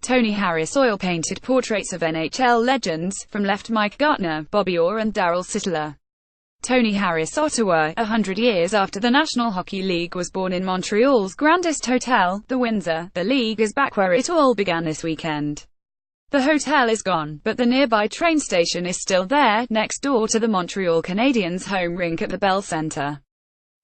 Tony Harris oil-painted portraits of NHL legends, from left Mike Gartner, Bobby Orr and Darryl Sittler. Tony Harris, Ottawa. 100 years after the National Hockey League was born in Montreal's grandest hotel, the Windsor, the league is back where it all began this weekend. The hotel is gone, but the nearby train station is still there, next door to the Montreal Canadiens' home rink at the Bell Centre.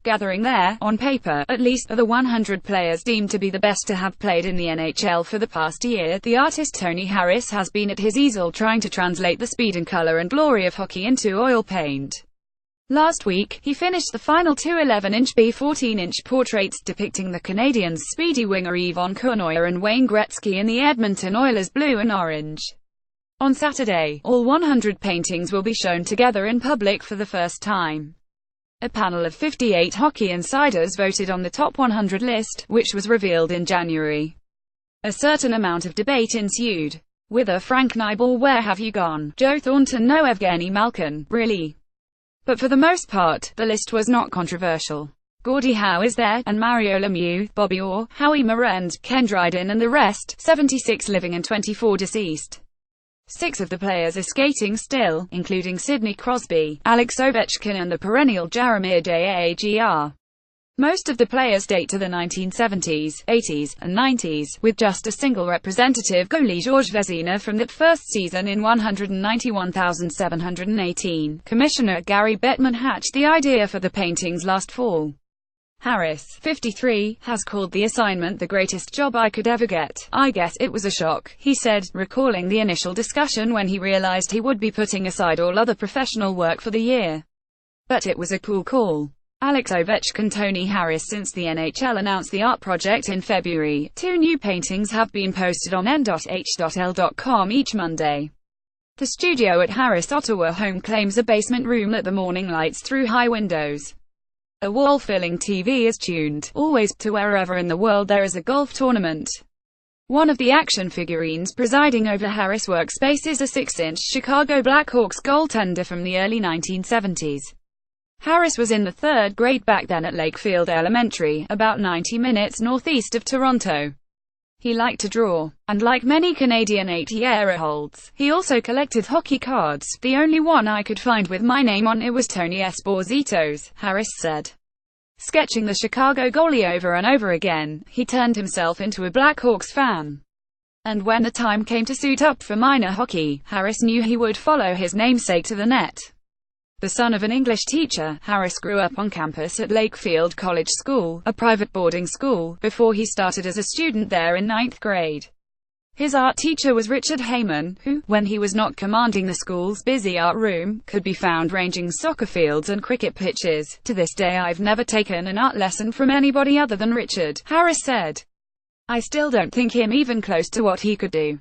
Gathering there, on paper, at least, are the 100 players deemed to be the best to have played in the NHL for the past year. The artist Tony Harris has been at his easel trying to translate the speed and color and glory of hockey into oil paint. Last week, he finished the final two 11-inch by 14-inch portraits depicting the Canadiens' speedy winger Yvon Cournoyer and Wayne Gretzky in the Edmonton Oilers' blue and orange. On Saturday, all 100 paintings will be shown together in public for the first time. A panel of 58 hockey insiders voted on the top 100 list, which was revealed in January. A certain amount of debate ensued. With a Frank Nibal, where have you gone? Joe Thornton, no Evgeny Malkin, really? But for the most part, the list was not controversial. Gordie Howe is there, and Mario Lemieux, Bobby Orr, Howie Morand, Ken Dryden and the rest, 76 living and 24 deceased. 6 of the players are skating still, including Sidney Crosby, Alex Ovechkin and the perennial Jaromir Jagr. Most of the players date to the 1970s, 80s, and 90s, with just a single representative, goalie Georges Vezina from that first season in 191,718. Commissioner Gary Bettman hatched the idea for the paintings last fall. Harris, 53, has called the assignment the greatest job I could ever get. I guess it was a shock, he said, recalling the initial discussion when he realized he would be putting aside all other professional work for the year. But it was a cool call. Alex Ovechkin. Tony Harris. Since the NHL announced the art project in February, 2 new paintings have been posted on TV-n.h.l each Monday. The studio at Harris' Ottawa home claims a basement room that the morning lights through high windows. A wall-filling TV is tuned, always, to wherever in the world there is a golf tournament. One of the action figurines presiding over Harris' workspace is a 6-inch Chicago Blackhawks goaltender from the early 1970s. Harris was in the 3rd grade back then at Lakefield Elementary, about 90 minutes northeast of Toronto. He liked to draw, and like many Canadian 80-year-olds, he also collected hockey cards. The only one I could find with my name on it was Tony Esposito's, Harris said. Sketching the Chicago goalie over and over again, he turned himself into a Blackhawks fan. And when the time came to suit up for minor hockey, Harris knew he would follow his namesake to the net. The son of an English teacher, Harris grew up on campus at Lakefield College School, a private boarding school, before he started as a student there in 9th grade. His art teacher was Richard Heyman, who, when he was not commanding the school's busy art room, could be found ranging soccer fields and cricket pitches. To this day I've never taken an art lesson from anybody other than Richard, Harris said. I still don't think him even close to what he could do.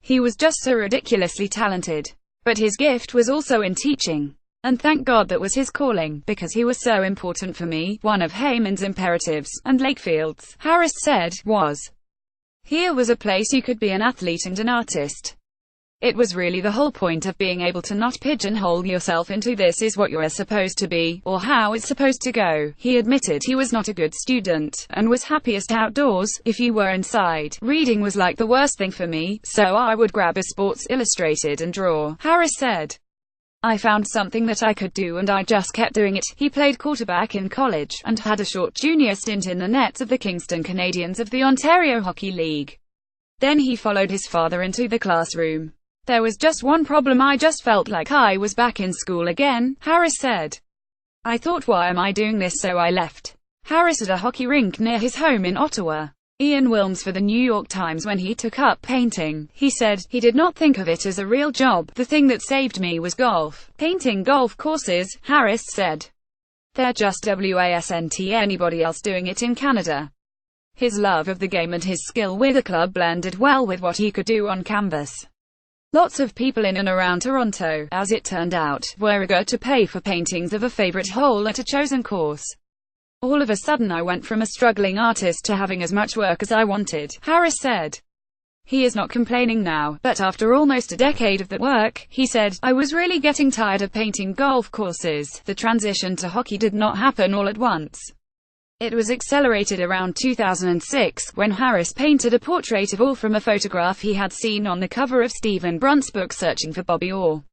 He was just so ridiculously talented. But his gift was also in teaching. And thank God that was his calling, because he was so important for me. One of Heyman's imperatives, and Lakefield's, Harris said, was, here was a place you could be an athlete and an artist. It was really the whole point of being able to not pigeonhole yourself into this is what you're supposed to be, or how it's supposed to go. He admitted he was not a good student, and was happiest outdoors. If you were inside, reading was like the worst thing for me, so I would grab a Sports Illustrated and draw, Harris said. I found something that I could do and I just kept doing it. He played quarterback in college, and had a short junior stint in the nets of the Kingston Canadians of the Ontario Hockey League. Then he followed his father into the classroom. There was just one problem, I just felt like I was back in school again, Harris said. I thought, why am I doing this, so I left. Harris at a hockey rink near his home in Ottawa. Ian Wilms for the New York Times. When he took up painting, he said, he did not think of it as a real job. The thing that saved me was golf. Painting golf courses, Harris said. They're just wasn't anybody else doing it in Canada. His love of the game and his skill with a club blended well with what he could do on canvas. Lots of people in and around Toronto, as it turned out, were eager to pay for paintings of a favorite hole at a chosen course. All of a sudden I went from a struggling artist to having as much work as I wanted, Harris said. He is not complaining now, but after almost a decade of that work, he said, I was really getting tired of painting golf courses. The transition to hockey did not happen all at once. It was accelerated around 2006, when Harris painted a portrait of Orr from a photograph he had seen on the cover of Stephen Brunt's book Searching for Bobby Orr.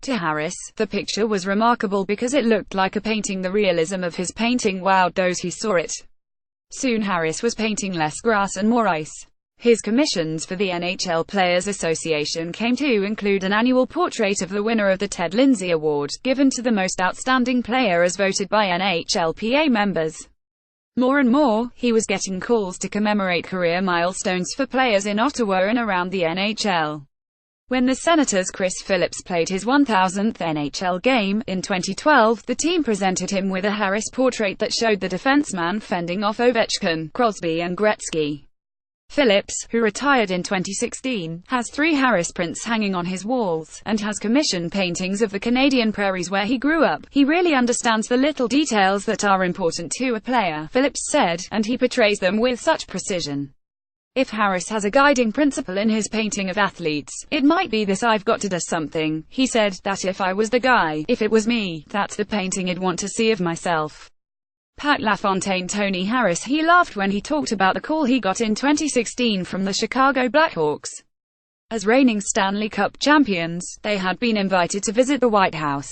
To Harris, the picture was remarkable because it looked like a painting. The realism of his painting wowed those who saw it. Soon Harris was painting less grass and more ice. His commissions for the NHL Players Association came to include an annual portrait of the winner of the Ted Lindsay Award, given to the most outstanding player as voted by NHLPA members. More and more, he was getting calls to commemorate career milestones for players in Ottawa and around the NHL. When the Senators' Chris Phillips played his 1000th NHL game in 2012, the team presented him with a Harris portrait that showed the defenseman fending off Ovechkin, Crosby and Gretzky. Phillips, who retired in 2016, has 3 Harris prints hanging on his walls, and has commissioned paintings of the Canadian prairies where he grew up. He really understands the little details that are important to a player, Phillips said, and he portrays them with such precision. If Harris has a guiding principle in his painting of athletes, it might be this: I've got to do something. He said, that if I was the guy, if it was me, that's the painting I'd want to see of myself. Pat LaFontaine. Tony Harris. He laughed when he talked about the call he got in 2016 from the Chicago Blackhawks. As reigning Stanley Cup champions, they had been invited to visit the White House.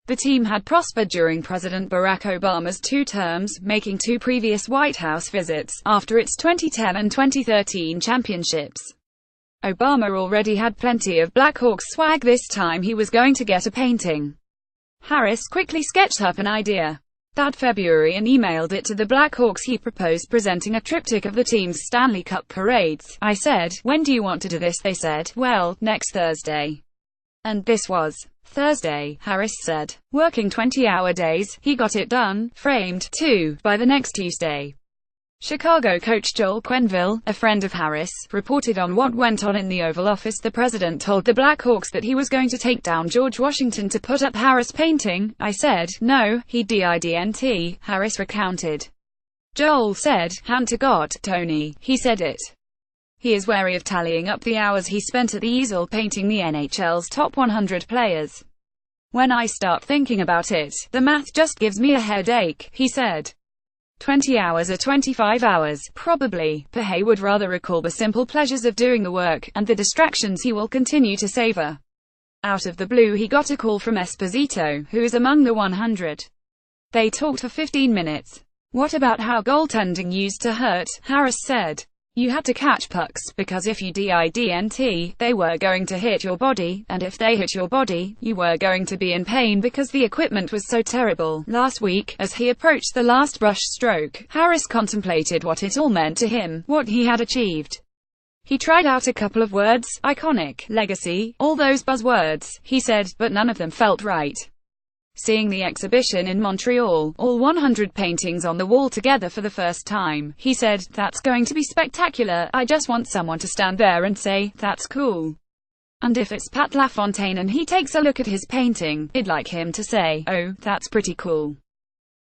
The team had prospered during President Barack Obama's 2 terms, making 2 previous White House visits, after its 2010 and 2013 championships. Obama already had plenty of Blackhawks swag. This time he was going to get a painting. Harris quickly sketched up an idea that February and emailed it to the Blackhawks. He proposed presenting a triptych of the team's Stanley Cup parades. I said, when do you want to do this? They said, well, next Thursday. And this was Thursday, Harris said. Working 20-hour days, he got it done, framed, too, by the next Tuesday. Chicago coach Joel Quenneville, a friend of Harris, reported on what went on in the Oval Office. The president told the Blackhawks that he was going to take down George Washington to put up Harris' painting. I said, no, he didn't, Harris recounted. Joel said, hand to God, Tony, he said it. He is wary of tallying up the hours he spent at the easel painting the NHL's top 100 players. When I start thinking about it, the math just gives me a headache, he said. 20 hours or 25 hours, probably, but Hay would rather recall the simple pleasures of doing the work, and the distractions he will continue to savor. Out of the blue he got a call from Esposito, who is among the 100. They talked for 15 minutes. What about how goaltending used to hurt? Harris said. You had to catch pucks, because if you didn't, they were going to hit your body, and if they hit your body, you were going to be in pain because the equipment was so terrible. Last week, as he approached the last brush stroke, Harris contemplated what it all meant to him, what he had achieved. He tried out a couple of words, iconic, legacy, all those buzzwords, he said, but none of them felt right. Seeing the exhibition in Montreal, all 100 paintings on the wall together for the first time, he said, that's going to be spectacular. I just want someone to stand there and say, that's cool. And if it's Pat LaFontaine and he takes a look at his painting, I'd like him to say, oh, that's pretty cool.